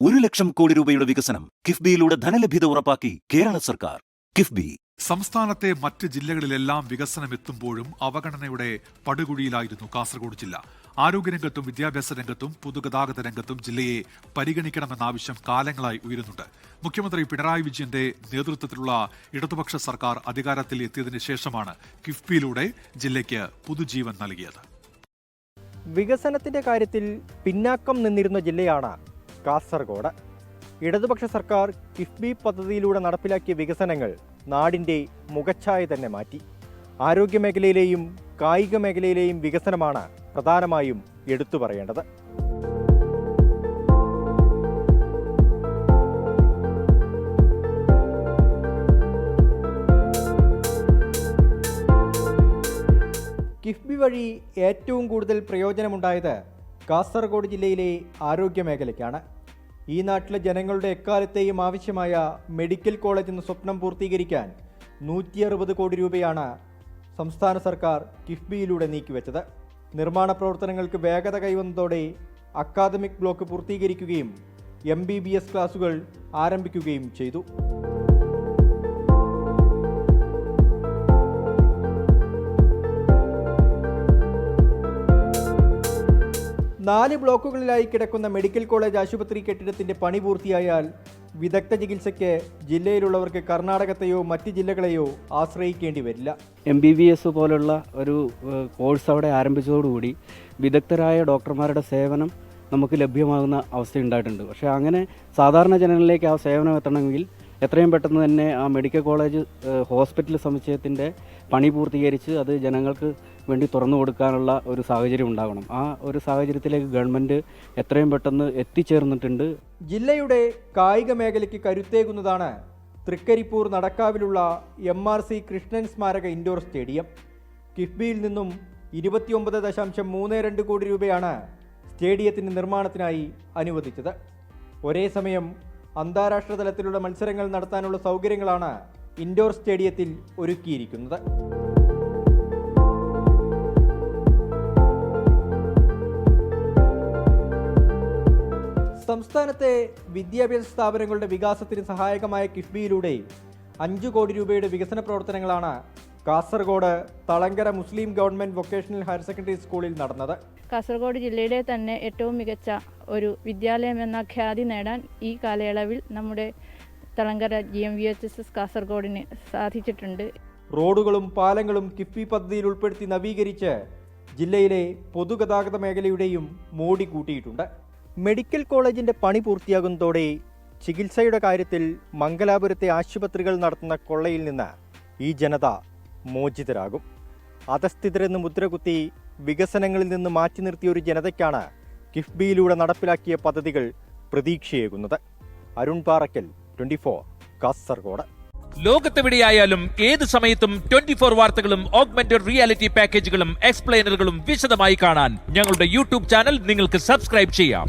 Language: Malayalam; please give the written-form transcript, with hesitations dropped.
1 ലക്ഷം കോടി രൂപയുടെ വികസനം കിഫ്ബിയിലൂടെ ധനലഭ്യത ഉറപ്പാക്കി കേരള സർക്കാർ. കിഫ്ബി. സംസ്ഥാനത്തെ മറ്റ് ജില്ലകളിലെല്ലാം വികസനം എത്തുമ്പോഴും അവഗണനയുടെ പടുകുഴിയിലായിരുന്നു കാസർഗോഡ് ജില്ല. ആരോഗ്യരംഗത്തും വിദ്യാഭ്യാസ രംഗത്തും പൊതുഗതാഗത രംഗത്തും ജില്ലയെ പരിഗണിക്കണമെന്ന ആവശ്യം കാലങ്ങളായി ഉയരുന്നുണ്ട്. മുഖ്യമന്ത്രി പിണറായി വിജയന്റെ നേതൃത്വത്തിലുള്ള ഇടതുപക്ഷ സർക്കാർ അധികാരത്തിൽ എത്തിയതിനു ശേഷമാണ് കിഫ്ബിയിലൂടെ ജില്ലയ്ക്ക് പുതുജീവൻ നൽകിയത്. വികസനത്തിന്റെ കാര്യത്തിൽ പിന്നാക്കം നിന്നിരുന്ന ജില്ലയാണ് കാസർഗോഡ്. ഇടതുപക്ഷ സർക്കാർ കിഫ്ബി പദ്ധതിയിലൂടെ നടപ്പിലാക്കിയ വികസനങ്ങൾ നാടിൻ്റെ മുഖച്ഛായ തന്നെ മാറ്റി. ആരോഗ്യമേഖലയിലെയും കായിക മേഖലയിലെയും വികസനമാണ് പ്രധാനമായും എടുത്തു പറയേണ്ടത്. കിഫ്ബി വഴി ഏറ്റവും കൂടുതൽ പ്രയോജനമുണ്ടായത് കാസർഗോഡ് ജില്ലയിലെ ആരോഗ്യമേഖലയ്ക്കാണ്. ഈ നാട്ടിലെ ജനങ്ങളുടെ എക്കാലത്തെയും ആവശ്യമായ മെഡിക്കൽ കോളേജ് എന്ന സ്വപ്നം പൂർത്തീകരിക്കാൻ 160 കോടി രൂപയാണ് സംസ്ഥാന സർക്കാർ കിഫ്ബിയിലൂടെ നീക്കിവെച്ചത്. നിർമ്മാണ പ്രവർത്തനങ്ങൾക്ക് വേഗത കൈവന്നതോടെ അക്കാദമിക് ബ്ലോക്ക് പൂർത്തീകരിക്കുകയും MBBS ക്ലാസുകൾ ആരംഭിക്കുകയും ചെയ്തു. നാല് ബ്ലോക്കുകളിലായി കിടക്കുന്ന മെഡിക്കൽ കോളേജ് ആശുപത്രി കെട്ടിടത്തിന്റെ പണി പൂർത്തിയായാൽ വിദഗ്ധ ചികിത്സയ്ക്ക് ജില്ലയിലുള്ളവർക്ക് കർണാടകത്തെയോ മറ്റ് ജില്ലകളെയോ ആശ്രയിക്കേണ്ടി വരില്ല. MBBS പോലുള്ള ഒരു കോഴ്സ് അവിടെ ആരംഭിച്ചതോടുകൂടി വിദഗ്ധരായ ഡോക്ടർമാരുടെ സേവനം നമുക്ക് ലഭ്യമാകുന്ന അവസ്ഥയുണ്ടായിട്ടുണ്ട്. പക്ഷേ അങ്ങനെ സാധാരണ ജനങ്ങളിലേക്ക് ആ സേവനം എത്തണമെങ്കിൽ എത്രയും പെട്ടെന്ന് തന്നെ ആ മെഡിക്കൽ കോളേജ് ഹോസ്പിറ്റൽ സമുച്ചയത്തിൻ്റെ പണി പൂർത്തീകരിച്ച് അത് ജനങ്ങൾക്ക് വേണ്ടി തുറന്നു കൊടുക്കാനുള്ള ഒരു സാഹചര്യം ഉണ്ടാകണം. ആ ഒരു സാഹചര്യത്തിലേക്ക് ഗവൺമെൻറ് എത്രയും പെട്ടെന്ന് എത്തിച്ചേർന്നിട്ടുണ്ട്. ജില്ലയുടെ കായിക മേഖലയ്ക്ക് കരുത്തേകുന്നതാണ് തൃക്കരിപ്പൂർ നടക്കാവിലുള്ള MRC കൃഷ്ണൻ സ്മാരക ഇൻഡോർ സ്റ്റേഡിയം. കിഫ്ബിയിൽ നിന്നും 29.32 കോടി രൂപയാണ് സ്റ്റേഡിയത്തിൻ്റെ നിർമ്മാണത്തിനായി അനുവദിച്ചത്. ഒരേ സമയം അന്താരാഷ്ട്ര തലത്തിലുള്ള മത്സരങ്ങൾ നടത്താനുള്ള സൗകര്യങ്ങളാണ് ഇൻഡോർ സ്റ്റേഡിയത്തിൽ ഒരുക്കിയിരിക്കുന്നത്. സംസ്ഥാനത്തെ വിദ്യാഭ്യാസ സ്ഥാപനങ്ങളുടെ വികാസത്തിന് സഹായകമായ കിഫ്ബിയിലൂടെ 5 കോടി രൂപയുടെ വികസന പ്രവർത്തനങ്ങളാണ് കാസർഗോഡ് തളങ്കര മുസ്ലിം ഗവൺമെൻറ് വൊക്കേഷണൽ ഹയർ സെക്കൻഡറി സ്കൂളിൽ നടന്നത്. കാസർഗോഡ് ജില്ലയുടെ തന്നെ ഏറ്റവും മികച്ച ഒരു വിദ്യാലയം എന്ന ഖ്യാതി നേടാൻ ഈ കാലയളവിൽ നമ്മുടെ തളങ്കര GMVHS കാസർഗോഡിന് സാധിച്ചിട്ടുണ്ട്. റോഡുകളും പാലങ്ങളും കിഫ്ബി പദ്ധതിയിൽ ഉൾപ്പെടുത്തി നവീകരിച്ച് ജില്ലയിലെ പൊതുഗതാഗത മേഖലയുടെയും മോടി കൂട്ടിയിട്ടുണ്ട്. മെഡിക്കൽ കോളേജിൻ്റെ പണി പൂർത്തിയാകുന്നതോടെ ചികിത്സയുടെ കാര്യത്തിൽ മംഗലാപുരത്തെ ആശുപത്രികൾ നടത്തുന്ന കൊള്ളയിൽ നിന്ന് ഈ ജനത മോചിതരാകും. അധസ്ഥിതരെന്ന് മുദ്രകുത്തി വികസനങ്ങളിൽ നിന്ന് മാറ്റി നിർത്തിയ ഒരു ജനതയ്ക്കാണ് കിഫ്ബിയിലൂടെ നടപ്പിലാക്കിയ പദ്ധതികൾ പ്രതീക്ഷയേകുന്നത്. അരുൺ പാറക്കൽ, 24 കാസർഗോഡ്. ലോകത്തെവിടെയായാലും ഏത് സമയത്തും 24 വാർത്തകളും ഓഗ്മെന്റഡ് റിയാലിറ്റി പാക്കേജുകളും എക്സ്പ്ലെയിനറുകളും വിശദമായി കാണാൻ ഞങ്ങളുടെ YouTube ചാനൽ നിങ്ങൾക്ക് സബ്സ്ക്രൈബ് ചെയ്യാം.